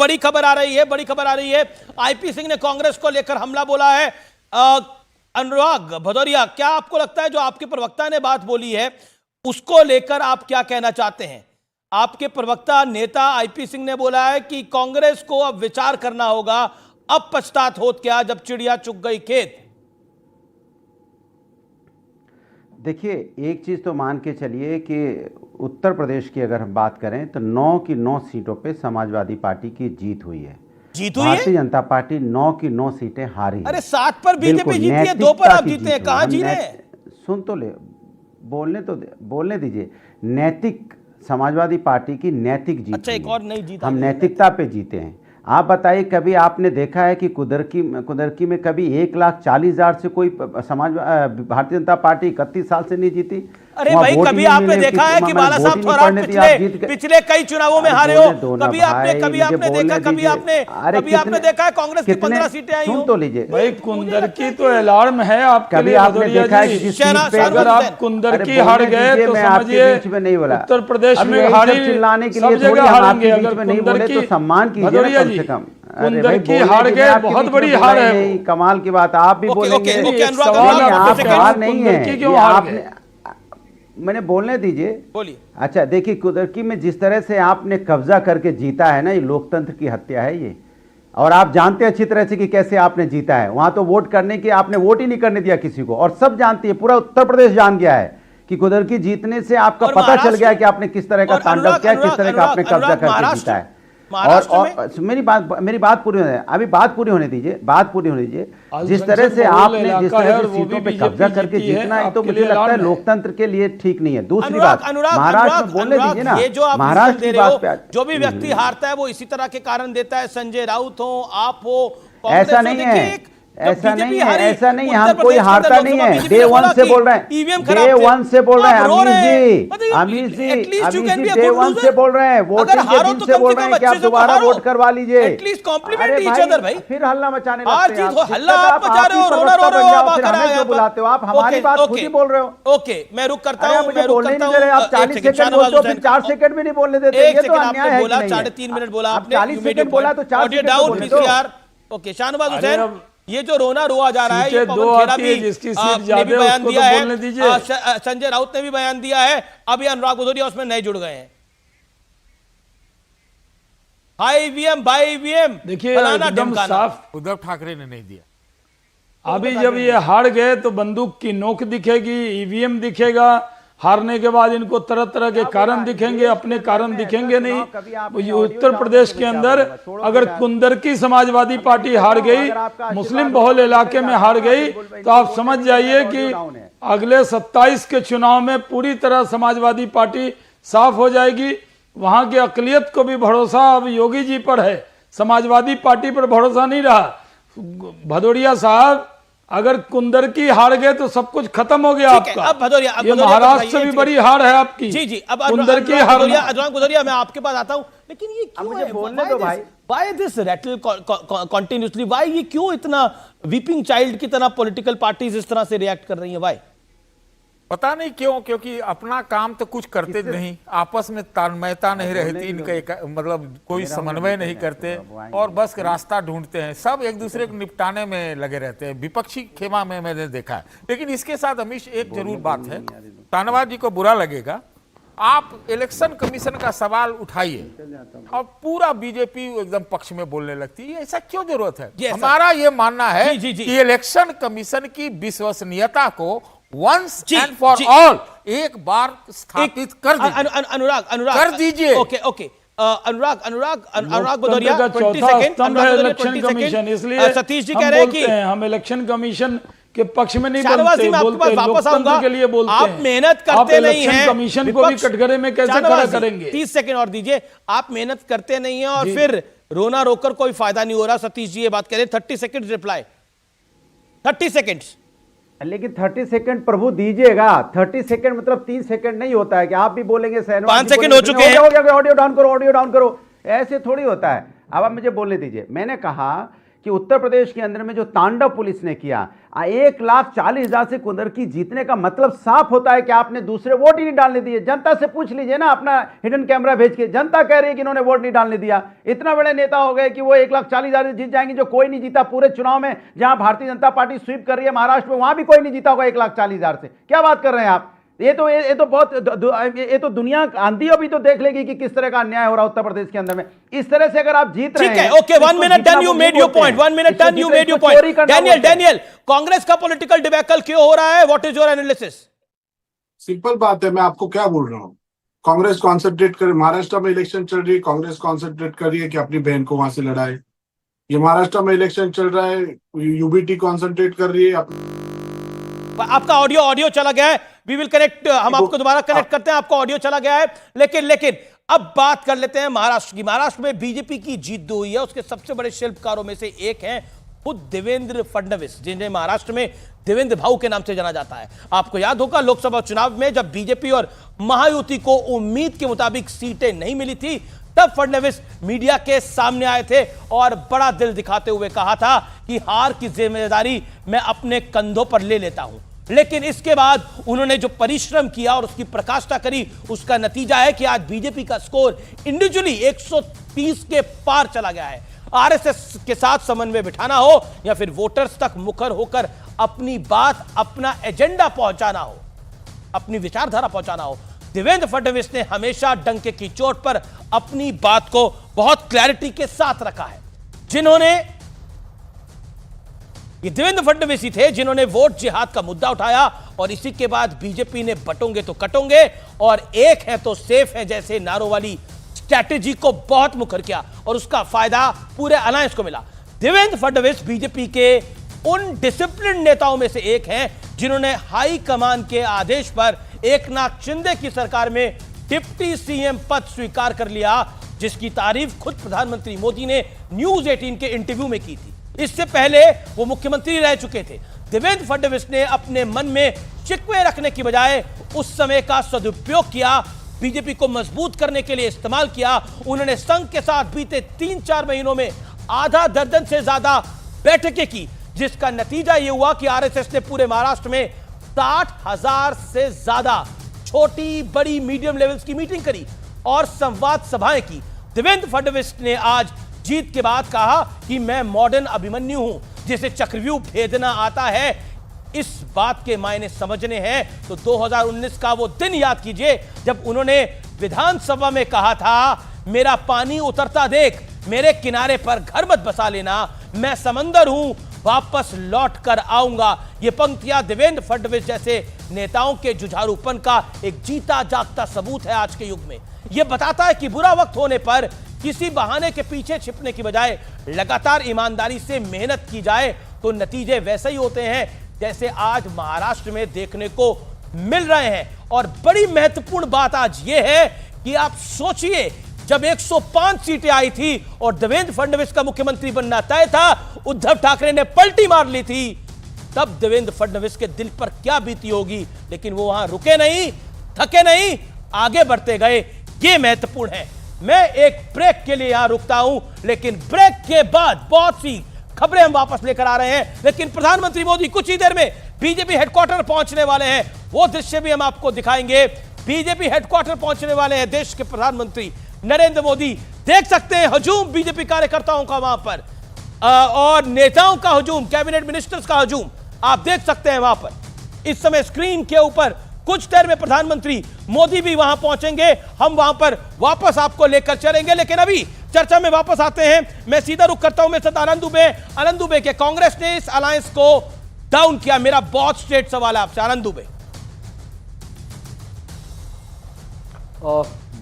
बड़ी खबर आ रही है, बड़ी खबर आ रही है। आईपी सिंह ने कांग्रेस को लेकर हमला बोला है। अनुराग भदौरिया, क्या आपको लगता है जो आपके प्रवक्ता ने बात बोली है उसको लेकर आप क्या कहना चाहते हैं? आपके प्रवक्ता नेता आईपी सिंह ने बोला है कि कांग्रेस को अब विचार करना होगा, अब पछतात होत क्या जब चिड़िया चुग गई खेत। देखिए, एक चीज़ तो मान के चलिए कि उत्तर प्रदेश की अगर हम बात करें तो 9 की 9 सीटों पे समाजवादी पार्टी की जीत हुई है। जीत हुई है? भारतीय जनता पार्टी 9 की 9 सीटें हारी। अरे 7 पर बीजेपी जीती है, 2 पर आप जीते हैं, कहां जी रहे हैं? सुन तो ले, बोलने दीजिए। नैतिक समाजवादी पार्टी की नैतिक जीत। अच्छा, एक और नई जीत। हम नैतिकता पे जीते हैं। आप बताइए, कभी आपने देखा है कि कुदरकी में कभी 1,40,000 से कोई भारतीय जनता पार्टी 31 साल से नहीं जीती? अरे भाई, कभी आपने देखा है कि बाला साहब थोराट पिछले कई चुनावों में हारे हो? कभी आपने देखा है कांग्रेस की 15 सीटें आई हो? सुन तो लीजिए भाई, कुंदरकी तो अलार्म है आपके लिए। आपने देखा है कि अगर आप कुंदरकी हार गए तो समझिए उत्तर प्रदेश में हारी, चिल्लाने के सब लिए जगह हारेंगे। अगर नहीं बोले तो सम्मान कीजिए कम से कम। कुंदरकी हार गए, बहुत बड़ी हार है। कमाल की बात, आप भी बोलेंगे। सवाल आप हार नहीं है, क्यों हार गए? मैंने बोलने दीजिए। बोलिए। अच्छा, देखिए, कुदरकी में जिस तरह से आपने कब्जा करके जीता है ना, ये लोकतंत्र की हत्या है ये। और आप जानते हैं अच्छी तरह से कि कैसे आपने जीता है। वहां तो वोट करने की आपने वोट ही नहीं करने दिया किसी को, और सब जानती है, पूरा उत्तर प्रदेश जान गया है कि कुदरकी जीतने से आपका पता चल गया कि आपने किस तरह का तांडव किया, किस तरह का आपने कब्जा करके जीता है। और मेरी बात पूरी होने, अभी बात पूरी होने दीजिए, जिस तरह से आपने सीटों पे कब्जा करके जीतना है, तो मुझे लगता है लोकतंत्र के लिए ठीक नहीं है। दूसरी बात, महाराष्ट्र में बोलने दीजिए ना, महाराष्ट्र की बात पे जो भी व्यक्ति हारता है वो इसी तरह के कारण देता है। संजय राउत हो, आप हो, ऐसा नहीं है, ऐसा नहीं है, ऐसा नहीं है। हम कोई हारता नहीं है। डे 1 से बोल रहे हैं, डे 1 से बोल रहे हैं। अमीर जी डे 1 से बोल रहे हैं, वोटिंग के दिन से बोल रहे हैं कि आप दोबारा वोट करवा लीजिए। फिर हल्ला मचाने लगते हैं, बुलाते हो आप, हमारी बात खुद ही बोल रहे हो। ओके, मैं रुक करता हूं। मुझे बोलने नहीं दे रहे आप। 40 सेकंड बोलते हो, फिर 4 सेकंड भी नहीं बोलने देते। ये तो अन्याय है। 3.5 मिनट बोला आपने, 40 सेकंड बोला तो 4 सेकंड। ओके, शाहनवाज हुसैन, ये जो रोना रोआ जा रहा है, ये पवन खेड़ा भी ने भी बयान दिया है, संजय राउत ने भी बयान दिया है, अभी अनुराग भदौरिया उसमें नए जुड़ गए हैं। हाई ईवीएम, बाई ईवीएम, देखिए एकदम साफ उद्धव ठाकरे ने नहीं दिया। अभी जब ये हार गए तो बंदूक की नोक दिखेगी, ईवीएम दिखेगा। हारने के बाद इनको तरह तरह के कारण दिखेंगे, अपने कारण दिखेंगे नहीं। उत्तर प्रदेश के अंदर अगर कुंदरकी समाजवादी पार्टी हार गई, मुस्लिम बहुल इलाके में हार गई, तो आप समझ जाइए कि अगले 27 के चुनाव में पूरी तरह समाजवादी पार्टी साफ हो जाएगी। वहां की अकलियत को भी भरोसा अब योगी जी पर है, समाजवादी पार्टी पर भरोसा नहीं रहा। भदौरिया साहब, अगर कुंदरकी हार गए तो सब कुछ खत्म हो गया आपका। अब भदौरिया, ये महाराष्ट्र से भी बड़ी हार है आपकी। जी, अब कुंदरकी हार। अनुराग भदौरिया, मैं आपके पास आता हूं, लेकिन ये क्यों मुझे बोलने दो भाई। Why this rattle continuously? Why ये क्यों इतना वीपिंग चाइल्ड की तरह पॉलिटिकल पार्टीज इस तरह से रिएक्ट कर रही है? Why? पता नहीं क्यों, क्योंकि अपना काम तो कुछ करते नहीं, आपस में तालमेलता नहीं रहती, इनका मतलब कोई समन्वय नहीं करते, और बस रास्ता ढूंढते हैं। सब एक दूसरे को निपटाने में लगे रहते हैं। विपक्षी खेमा में मैंने देखा है। लेकिन इसके साथ अमीश एक जरूर बात है, तानवा जी को बुरा लगेगा, आप इलेक्शन कमीशन का सवाल उठाइए और पूरा बीजेपी एकदम पक्ष में बोलने लगती है। ऐसा क्यों जरूरत है? हमारा ये मानना है कि इलेक्शन कमीशन की विश्वसनीयता को once and for all एक बार स्थापित कर दीजिए। अनुराग कर दीजिए। ओके, अनुराग भदौरिया, 20 सेकंड। इसलिए सतीश जी कह रहे हैं कि हम इलेक्शन कमीशन के पक्ष में नहीं बोलते, लोकतंत्र के लिए बोलते हैं। आप मेहनत करते नहीं हैं, कमीशन को भी कटघरे में कैसे खड़ा करेंगे? 30 सेकंड और दीजिए। आप मेहनत करते नहीं है और फिर रोना रोकर कोई फायदा नहीं हो रहा। सतीश जी ये बात कह रहे हैं। 30 सेकंड रिप्लाई, 30 सेकंड। लेकिन 30 सेकंड प्रभु दीजिएगा। 30 सेकंड मतलब 3 सेकंड नहीं होता है कि आप भी बोलेंगे 5 सेकंड हो चुके हैं। ऑडियो डाउन करो, ऐसे थोड़ी होता है। अब आप मुझे बोलने दीजिए। मैंने कहा कि उत्तर प्रदेश के अंदर में जो तांडव पुलिस ने किया, 1,40,000 से कुंदरकी जीतने का मतलब साफ होता है कि आपने दूसरे वोट ही नहीं डालने दिए। जनता से पूछ लीजिए ना, अपना हिडन कैमरा भेज के, जनता कह रही है कि इन्होंने वोट नहीं डालने दिया। इतना बड़े नेता हो गए कि वो 1,40,000 से जीत जाएंगे, जो कोई नहीं जीता पूरे चुनाव में। जहां भारतीय जनता पार्टी स्वीप कर रही है महाराष्ट्र में, वहां भी कोई नहीं जीता होगा 1,40,000 से। क्या बात कर रहे हैं आप? ये तो दुनिया आंधी अभी तो देख लेगी कि किस तरह का अन्याय हो रहा है उत्तर प्रदेश के अंदर में। इस तरह से अगर आप जीत रहे हैं, ठीक है, okay, 1 minute done, you made your point, 1 minute done, you made your point. Daniel, Congress का पॉलिटिकल डिबैकल क्यों हो रहा है? What is your analysis? Simple बात है, मैं आपको क्या बोल रहा हूँ। कांग्रेस कॉन्सेंट्रेट कर, महाराष्ट्र में इलेक्शन चल रही है, कांग्रेस कॉन्सेंट्रेट कर रही है कि अपनी बहन को वहां से लड़ाए। ये महाराष्ट्र में इलेक्शन चल रहा है, यूबीटी कॉन्सेंट्रेट कर रही है। आपका ऑडियो चला गया है, वी विल कनेक्ट, हम आपको दोबारा कनेक्ट करते हैं। आपका ऑडियो चला गया है, लेकिन अब बात कर लेते हैं महाराष्ट्र की। महाराष्ट्र में बीजेपी की जीत हुई है, उसके सबसे बड़े शिल्पकारों में से एक हैं खुद देवेंद्र फडणवीस, जिन्हें महाराष्ट्र में देवेंद्र भाऊ के नाम से जाना जाता है। आपको याद होगा लोकसभा चुनाव में जब बीजेपी और महायुति को उम्मीद के मुताबिक सीटें नहीं मिली थी, तब फडणवीस मीडिया के सामने आए थे और बड़ा दिल दिखाते हुए कहा था कि हार की जिम्मेदारी मैं अपने कंधों पर ले लेता हूं। लेकिन इसके बाद उन्होंने जो परिश्रम किया और उसकी प्रकाष्ठा करी, उसका नतीजा है कि आज बीजेपी का स्कोर इंडिविजुअली 130 के पार चला गया है। आरएसएस के साथ समन्वय बिठाना हो या फिर वोटर्स तक मुखर होकर अपनी बात, अपना एजेंडा पहुंचाना हो, अपनी विचारधारा पहुंचाना हो, देवेंद्र फडणवीस ने हमेशा डंके की चोट पर अपनी बात को बहुत क्लैरिटी के साथ रखा है। ये देवेंद्र फडणवीस ही थे जिन्होंने वोट जिहाद का मुद्दा उठाया और इसी के बाद बीजेपी ने बटोंगे तो कटोंगे और एक है तो सेफ है जैसे नारों वाली स्ट्रैटेजी को बहुत मुखर किया और उसका फायदा पूरे अलायंस को मिला। देवेंद्र फडणवीस बीजेपी के उन डिसिप्लिन नेताओं में से एक हैं जिन्होंने हाई कमान के आदेश पर एकनाथ शिंदे की सरकार में डिप्टी सीएम पद स्वीकार कर लिया, जिसकी तारीफ खुद प्रधानमंत्री मोदी ने न्यूज 18 के इंटरव्यू में की थी। इससे पहले वो मुख्यमंत्री रह चुके थे। देवेंद्र फडणवीस ने अपने मन में शिकवे रखने की बजाय उस समय का सदुपयोग किया, बीजेपी को मजबूत करने के लिए इस्तेमाल किया। उन्होंने संघ के साथ बीते 3-4 महीनों में आधा दर्जन से ज्यादा बैठकें की, जिसका नतीजा यह हुआ कि आरएसएस ने पूरे महाराष्ट्र में 60,000 से ज्यादा छोटी बड़ी मीडियम लेवल्स की मीटिंग करी और संवाद सभाएं की। देवेंद्र फडणवीस ने आज जीत के बाद कहा कि मैं मॉडर्न अभिमन्यु हूं जिसे चक्रव्यूह भेदना आता है। इस बात के मायने समझने हैं तो 2019 का वो दिन याद कीजिए जब उन्होंने विधानसभा में कहा था, मेरा पानी उतरता देख, मेरे किनारे पर घर मत बसा लेना, मैं समंदर हूं, वापस लौट कर आऊंगा। ये पंक्तियां देवेंद्र फडणवीस जैसे नेताओं के जुझारूपन का एक जीता जागता सबूत है आज के युग में। यह बताता है कि बुरा वक्त होने पर किसी बहाने के पीछे छिपने की बजाय लगातार ईमानदारी से मेहनत की जाए तो नतीजे वैसे ही होते हैं जैसे आज महाराष्ट्र में देखने को मिल रहे हैं। और बड़ी महत्वपूर्ण बात आज यह है कि आप सोचिए, जब 105 सीटें आई थी और देवेंद्र फडणवीस का मुख्यमंत्री बनना तय था, उद्धव ठाकरे ने पलटी मार ली थी, तब देवेंद्र फडणवीस के दिल पर क्या बीती होगी। लेकिन वो वहां रुके नहीं, थके नहीं, आगे बढ़ते गए। ये महत्वपूर्ण है। मैं एक ब्रेक के लिए यहां रुकता हूं, लेकिन ब्रेक के बाद बहुत सी खबरें हम वापस लेकर आ रहे हैं। लेकिन प्रधानमंत्री मोदी कुछ ही देर में बीजेपी हेडक्वार्टर पहुंचने वाले हैं, वो दृश्य भी हम आपको दिखाएंगे। बीजेपी हेडक्वार्टर पहुंचने वाले हैं देश के प्रधानमंत्री नरेंद्र मोदी। देख सकते हैं हजूम बीजेपी कार्यकर्ताओं का वहां पर और नेताओं का हजूम, कैबिनेट मिनिस्टर्स का हजूम आप देख सकते हैं वहां पर। इस समय स्क्रीन के ऊपर कुछ देर में प्रधानमंत्री मोदी भी वहां पहुंचेंगे, हम वहां पर वापस आपको लेकर चलेंगे। लेकिन अभी चर्चा में वापस आते हैं। मैं सीधा रुख करता हूं मिस्टर आनंद दुबे के। कांग्रेस ने इस अलायंस को डाउन किया, मेरा बहुत स्ट्रेट सवाल है आपसे आनंद दुबे।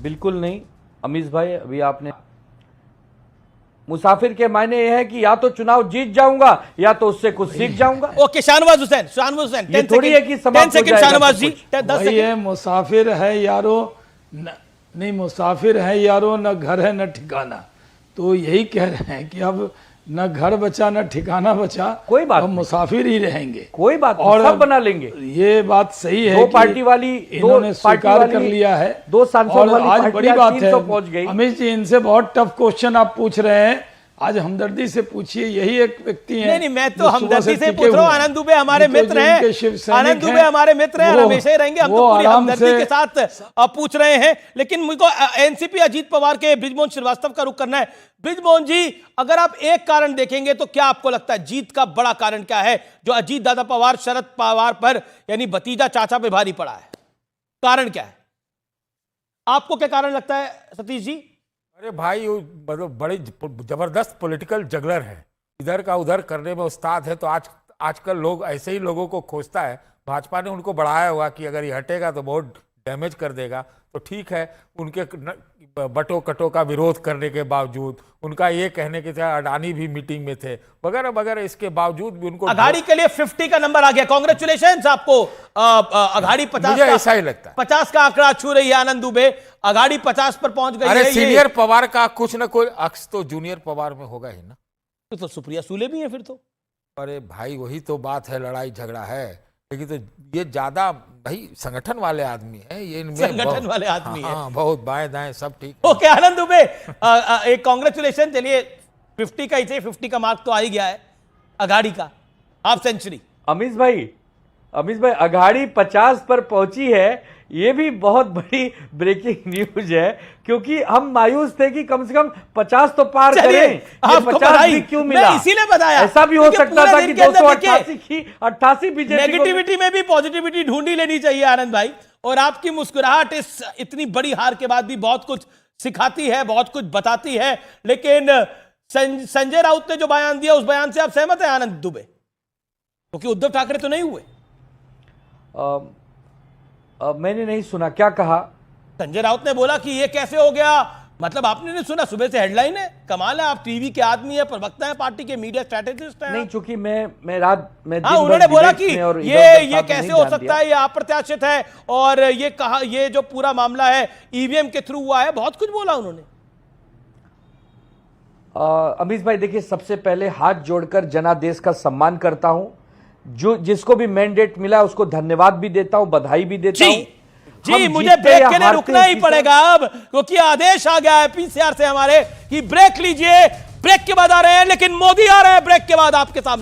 बिल्कुल नहीं अमीश भाई, अभी आपने मुसाफिर के मायने यह है कि या तो चुनाव जीत जाऊंगा या तो उससे कुछ सीख जाऊंगा। ओके, शाहनवाज हुसैन ये थोड़ी है कि 10 सेकंड शाहनवाज जी, 10 सेकंड। ये मुसाफिर है यारो नहीं, मुसाफिर है यारो, न घर है न ठिकाना। तो यही कह रहे हैं कि अब न घर बचा न ठिकाना बचा, कोई बात हम मुसाफिर ही रहेंगे, कोई बात और सब बना लेंगे। ये बात सही है। दो पार्टी वाली इन्होंने स्वीकार कर लिया है, दो सांसद और वाली आज पार्टी बड़ी बात है पहुंच गई। अमित जी, इनसे बहुत टफ क्वेश्चन आप पूछ रहे हैं आज हमदर्दी से पूछिए, यही एक व्यक्ति है। नहीं, मैं तो जो सुबह हमदर्दी से टिके पूछ रहा हूँ। हुए हैं। आनंद दुबे हमारे नहीं तो मित्र जो हैं, इनके शिव सैनिक आनंद दुबे हैं, हमारे मित्र हैं, वो- हमेशा ही रहेंगे। हम वो तो पूरी आराम हमदर्दी से- के साथ पूछ रहे हैं। लेकिन मुझको एनसीपी अजीत पवार के बृजमोहन श्रीवास्तव का रुख करना है। बृजमोहन जी, अगर आप एक कारण देखेंगे तो क्या आपको लगता है जीत का बड़ा कारण क्या है जो अजीत दादा पवार शरद पवार पर यानी भतीजा चाचा पे भारी पड़ा है? कारण क्या है आपको, क्या कारण लगता है सतीश जी? अरे भाई, वो मतलब बड़े जबरदस्त पॉलिटिकल जगलर है, इधर का उधर करने में उस्ताद है। तो आजकल लोग ऐसे ही लोगों को खोजता है। भाजपा ने उनको बढ़ाया हुआ कि अगर ये हटेगा तो बहुत डैमेज कर देगा। तो ठीक है, उनके बटो कटो का विरोध करने के बावजूद, उनका ये कहने के था अडानी भी मीटिंग में थे वगैरह वगैरह, इसके बावजूद भी उनको अघाड़ी के लिए 50 का नंबर आ गया। कांग्रेचुलेशन आपको। अघाड़ी 50 मुझे का, ऐसा ही लगता है। 50 का आंकड़ा छू रही है आनंद दुबे। अघाड़ी 50 पर पहुंच गई अरे है। सीनियर पवार का कुछ ना कोई अक्स तो जूनियर पवार में होगा ही ना। तो सुप्रिया सूले भी है फिर तो। अरे भाई, वही तो बात है, लड़ाई झगड़ा है। लेकिन तो ये ज्यादा भाई संगठन वाले आदमी है, ये इनमें संगठन वाले आदमी है। हाँ, बहुत बाएं दाएं सब ठीक है। ओके आनंद दुबे, एक कांग्रेचुलेशन। चलिए 50 का ही थे, 50 का मार्क तो आ ही गया है अघाड़ी का, हाफ सेंचुरी। अमीश भाई अघाड़ी 50 पर पहुंची है, ये भी बहुत बड़ी ब्रेकिंग न्यूज है, क्योंकि हम मायूस थे कि कम से कम 50 तो पार चलिए, करें। ये आपको 50 बधाई। भी क्यों मैं मिला? इसीलिए बताया। ऐसा भी हो क्योंकि सकता पूरे था दिन कि के अंदर 288 की 88 बीजेपी को। नेगेटिविटी में भी पॉजिटिविटी ढूंढी लेनी चाहिए आनंद भाई। और आपकी मुस्कुराहट इस इतनी बड़ी हार के बाद भी बहुत कुछ सिखाती है, बहुत कुछ बताती है। लेकिन संजय राउत ने जो बयान दिया, उस बयान से आप सहमत हैं आनंद दुबे? क्योंकि उद्धव ठाकरे तो नहीं हुए। मैंने नहीं सुना, क्या कहा? संजय राउत ने बोला कि ये कैसे हो गया, मतलब आपने नहीं सुना? सुबह से हेडलाइन है। कमाल है, आप टीवी के आदमी है, प्रवक्ता है, पार्टी के मीडिया स्ट्रेटेजिस्ट हैं। नहीं, चूंकि मैं रात में हाँ, दिन भर उन्होंने बोला डिबेट्स कि में और ये इधर-उधर साथ में कैसे नहीं हो ध्यान सकता दिया। है, ये अप्रत्याशित है, और ये कहा ये जो पूरा मामला है ईवीएम के थ्रू हुआ है, बहुत कुछ बोला उन्होंने। अमीश भाई देखिए, सबसे पहले हाथ जोड़कर जनादेश का सम्मान करता हूं। जो जिसको भी मैंडेट मिला उसको धन्यवाद भी देता हूं, बधाई भी देता हूं। जी, हम मुझे जीतते ब्रेक या के लिए हारते रुकना ही किसी- पड़ेगा अब, क्योंकि आदेश आ गया है पीसीआर से हमारे कि ब्रेक लीजिए। ब्रेक के बाद आ रहे हैं, लेकिन मोदी आ रहे हैं ब्रेक के बाद आपके सामने।